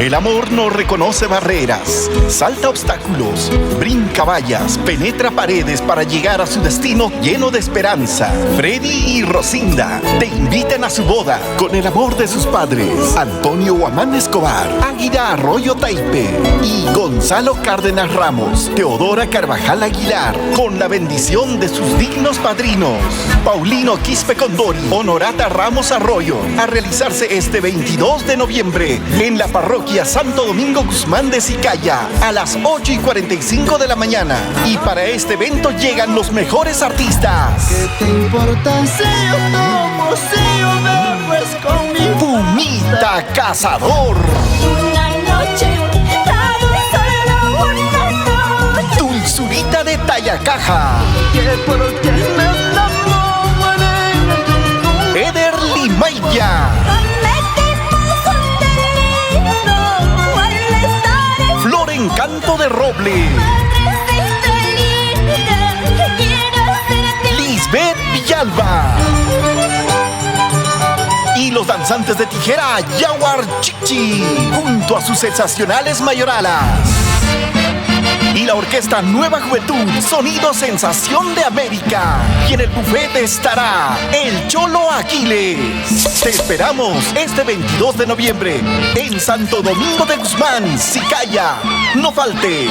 El amor no reconoce barreras, salta obstáculos, brinca vallas, penetra paredes para llegar a su destino lleno de esperanza. Freddy y Rosinda te invitan a su boda con el amor de sus padres, Antonio Guamán Escobar, Águila Arroyo Taipe y Gonzalo Cárdenas Ramos, Teodora Carvajal Aguilar, con la bendición de sus dignos padrinos, Paulino Quispe Condori, Honorata Ramos Arroyo, a realizarse este 22 de noviembre en la parroquia Santo Domingo Guzmán de Sicaya a las 8:45 de la mañana. Y para este evento llegan los mejores artistas. ¿Qué te importa si yo tomo, si yo bebo escondido? Pumita Cazador, Una noche, solo una noche. Dulzurita de Tayacaja, Que por qué me enamoré. Eder Limaya, Cometimos un delito al estar en Flor Encanto de Roble, madrecita linda. Quiero serte Lisbeth Villalba y los danzantes de tijera Yaguar Chichi, junto a sus sensacionales mayoralas. Y la orquesta Nueva Juventud, Sonido Sensación de América. Y en el buffet estará el Cholo Aquiles. Te esperamos este 22 de noviembre en Santo Domingo de Guzmán, Sicaya. No faltes.